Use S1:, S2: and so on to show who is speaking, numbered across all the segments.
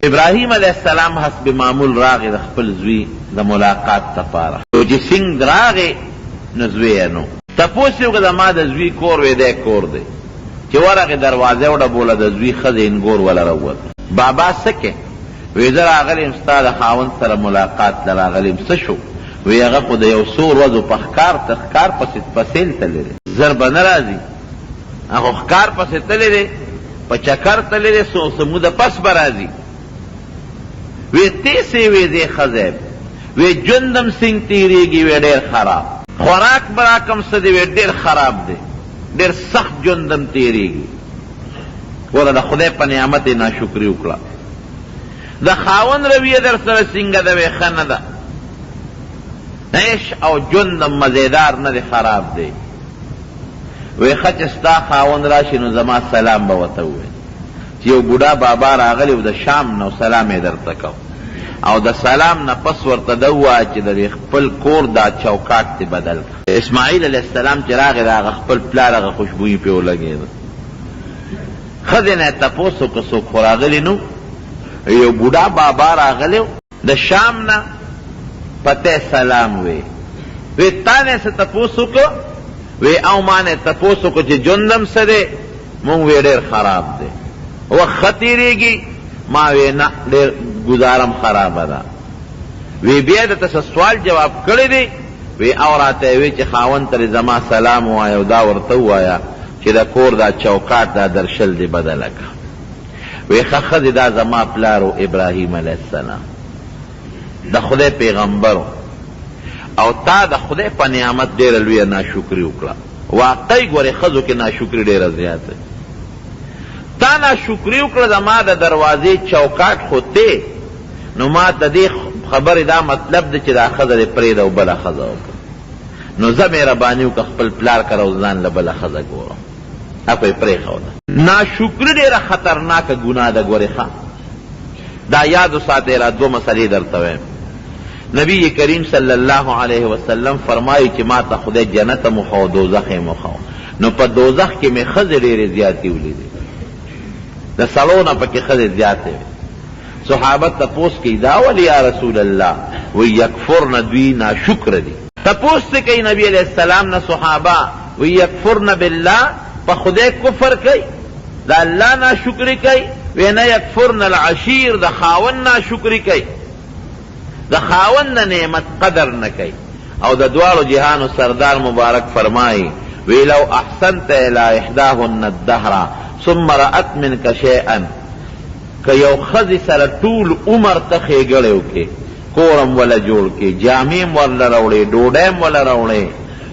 S1: ابراهیم علیہ السلام حسب معمول راغی د خپل زوی د ملاقات لپاره. چې څنګه راغی نو زوی نو تپوس یو که ما د زوی کور وی دی کور دی. چې ورغې دروازه وډه بوله د زوی ښځې انګور وله راووت. بابا څه کې؟ وی زه راغلیم ستا د خاوند سره ملاقات له راغلیم. څه شو؟ وی هغه خو د یو څو ورځو په ښکار پسې تللی دی. زر به نه راځي هغه ښکار پسې تللی دی په چکر تللی دی څو موده پس به راځي. وی تیسې وی دی ښځی وی ژوندم څنګه تېرېږي وی ډېر خراب. خوراک براکم څه دی وی ډېر خراب دی ډېر سخت ژوندم تېرېږي. ګوره د خدای په نعمت یې ناشکري وکړه. د خاوند رویه در سره څنګه ده وی ښه نه ده. عیش او ژوندم مزیدار نه دی خراب دی. وی ښه چې ستا خاوند راشي نو زما سلام به ورته ووایي. چې یو بوډا بابا راغلی و د شام نو سلام یې درته کو او د سلام نه پس ورته ده ووایه چې د خپل کور دا چوکاټ دې بدل کړه. اسماعیل علیه السلام چې راغی د هغه خپل پلار هغه خوشبویي پرې ولګېده. ښځې نه یې تپوس وکړه څوک خو راغلي نو. یو بوډا بابا راغلی و د شام نه پته سلام وی. وی تا نه څه تپوس وکړو؟ وی او ما نه تپوس وکړو چې ژوندم څه دی؟ مونږ وی ډېر خراب دی. وخت ښه تېرېږي؟ ما وی نه ډېر ګزارم خرابه ده. وی بیا درته څه سوال جواب کړی دی؟ وی او راته یې وی چې خاوند ته زما سلام ووایه او دا ورته ووایه چې د کور دا چوکاټ دا درشل دی بدله کړه. وی ښه ښځې دا زما پلار و ابراهیم علیه السلام د خدای پیغمبر او تا د خدای په نعمت ډېره لویه ناشکري وکړه. واقعي ګورې ښځو کې ناشکري ډېره زیاته. تا ناشکري وکړه زما د دروازې چوکاټ خو ته نو ما د دې خبرې دا مطلب دی چې دا ښځه دې پرېږده او بله ښځه وکړه. نو زه مهرباني وکړه خپل پلار کره او ځان له بله ښځه ګورم. هغه یې پرېښوده. ناشکري ډېره خطرناکه ګناه ده. ګورې ښه دا یاد وساتئ. را دوه مسلې درته وایم. نبی کریم صلی الله علیه وسلم فرمایي چې ما ته خدای جنت مخو او دوزخ یې مخو. نو په دوزخ کې مې ښځې ډېرې زیاتې ولیدې. د سړو نه پکې ښځې زیاتې وې. صحابه تپوس کوي دا ولې یا رسول الله؟ وی یکفرن دوی ناشکر دي. تپوس څه کوي نبی علیہ السلام نه صحابه؟ وی یکفرن بالله په خدای کفر کوي د الله ناشکري کوي. وی نه یکفرن العشیر د خاوند ناشکري کوي د خاوند نعمت قدر نه کوي. او د دواړو جهانو سردار مبارک فرمایي وی لو احسنت الی احداهن الدهر ثم رأت منک شیئا که یو ښځې سره ټول عمر ته ښېګړې وکړې کورم وله جوړ کړې جامې وله راوړې ډوډۍ وله راوړې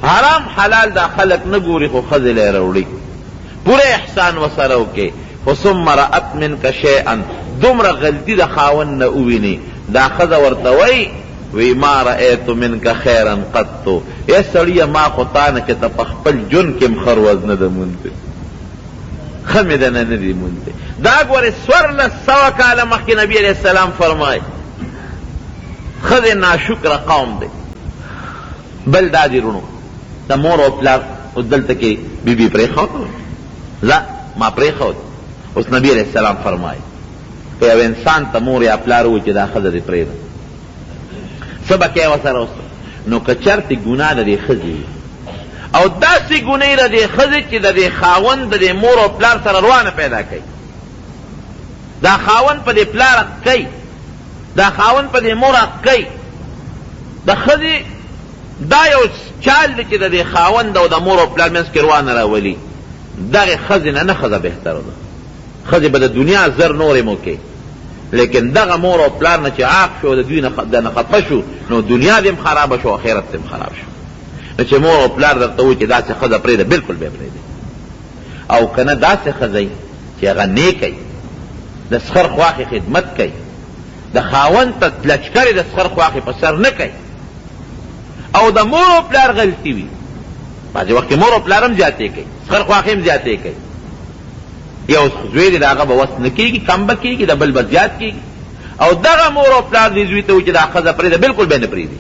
S1: حرام حلال دا خلک نه ګوري خو ښځې له راوړي پوره احسان ورسره وکړې خو ثم رأت منک شیئا دومره غلطي د خاوند نه وویني دا ښځه ورته وایي وی ما رأیت منک خیرا قطو. ای سړیه ما خو تا نه چې ته په خپل ژوند کې هم ښه ورځ نه ده موندې ښه مې دنه نه دي موندې. دا ګورې 1400 کاله مخکې نبي علیه السلام فرمایي ښځې ناشکره قوم دی. بل دا دي رونو د مور او پلار اوس دلته کې بیبي پرېښود لا ما پرېښود. اوس نبي علیه السلام فرمایي که یو انسان ته مور یا پلار ووایي چې دا ښځه دې پرېږده څه به کوې ورسره اوس؟ نو که چېرته ګناه د دې ښځې وي او داسې ګنۍ د دې ښځې چې د دې خاوند د دې مور او پلار سره روانه پیدا کوي دا خاوند په دې پلار حق کوي دا خاوند په دې مور حق کوي. د ښځې دا یو چال دی چې د دې خاوند او د مور او پلار منځ کې روانه راولي. دغې ښځې نه ښځه بهتره ده. ښځې به د دنیا زر نورې مو کوي لیکن دغه مور او پلار نه چې عاق شو د دوی نه خفه شو نو دنیا دې هم خرابه شو آخرت دې هم خراب شو. نو چې مور او پلار درته وایي چې داسې ښځه پرېږده بلکل به یې پرېږدي. او که نه داسې ښځه چې هغه نیکه وي د سخر خواښې خدمت کوي د خاوند ته لچکرې د سخر خواښې په سر نه کوي او د مور او پلار غلطي وي. بعضې وخت کې مور او پلار هم زیاتې کوي سخر خواښې هم زیاتې کوي. یو زوی دی د هغه به وس نه کېږي کم به کېږي د بل به زیات کېږي او دغه مور او پلار دې زوی ته وایي چې دا ښځه پرېږده بلکل به یې نه پرېږدي.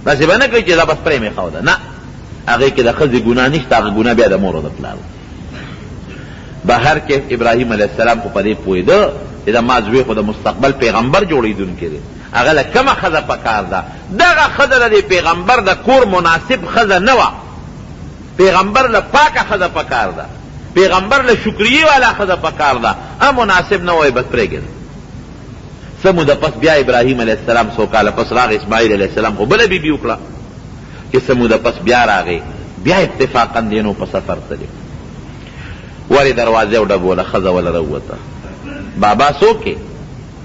S1: داسې به نه کوي چې دا بس پرې مې ښوده نه هغې کې د ښځې ګناه نشته هغه ګناه بیا د مور او د پلار. بهر کې ابراهیم علیه السلام خو په دې پوهېده چې زما زوی خو د مستقبل پیغمبر جوړېدونکی دی، هغه له کومه ښځه پکار ده؟ دغه ښځه د دې پیغمبر د کور مناسب ښځه نه وه، پیغمبر له پاکه ښځه پکار ده، پیغمبر له شکریې والا ښځه پکار ده، مناسب نه وای بس پرېږده. څه موده پس بیا ابراهیم علیه السلام څو کاله پس راغی، اسماعیل علیه السلام خو بله بیبي وکړه چې څه موده پس بیا راغی، بیا اتفاقا دینو په سفر تللی، ولې دروازې وډبوله، ښځه وله راووته. بابا څوک یې؟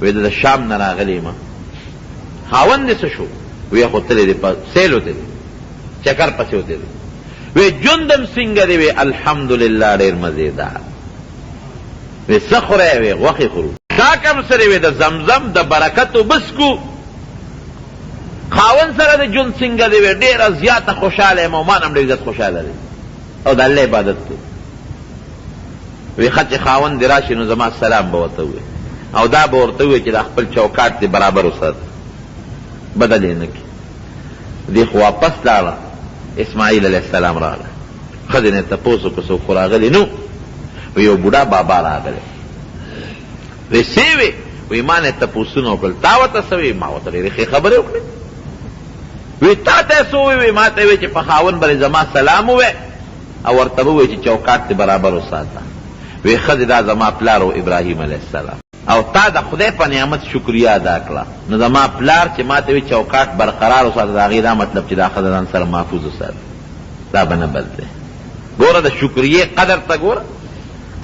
S1: وایي د شام نه راغلی یم. خاوند دې څه شو؟ وایي خو تللی دی په سیلو ته دی، چکر پسې وتلی دی. وی جندم څنګه دی؟ وی الحمدلله ډېر مزېدار. وی څه خورئ؟ وی غوښې خورو. دا کم سره وی د زمزم د برکتو بسکو. خاوند سره د ژوند څنګه دی؟ وی ډېره زیاته خوشحاله یم او ما نه هم ډېر زیات خوشحاله دی او د الله عبادت کوي. وی ښه چې خاوند دې راشي نو زما سلام به ورته ووایي او دا به ورته ووایي چې دا خپل چوکاټ دې برابر وساته، بدل یې نه کړي. دې خو واپس لاړه، اسماعیل علیه السلام راغله، ښځې نه تپوس وکړو څوک خو راغلي نو. وی یو بوډا بابا راغلی. وی څه وې؟ وی ما نه تپوسونه وکړل، تا ورته څه وې؟ ما ورته ډېرې ښې خبرې وکړې. وی تا ته څه ووې؟ ما ته وی چې په خاوند باندې زما سلام ووایې او ورته ووایې چې چوکاټ دې برابر وساته. وی ښځې دا زما پلار و ابراهیم علیه السلام او تا د خدای په نعمت شکریه ادا کړه، نو زما پلار چې ما ته وی چوکاټ برقرار وساته، د هغې دا مطلب چې دا ښځه ځان سره محفوظ وساته، دا به نه بل دی. ګوره د شکریې قدر ته ګوره.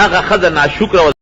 S1: هغه ښځه ناشکره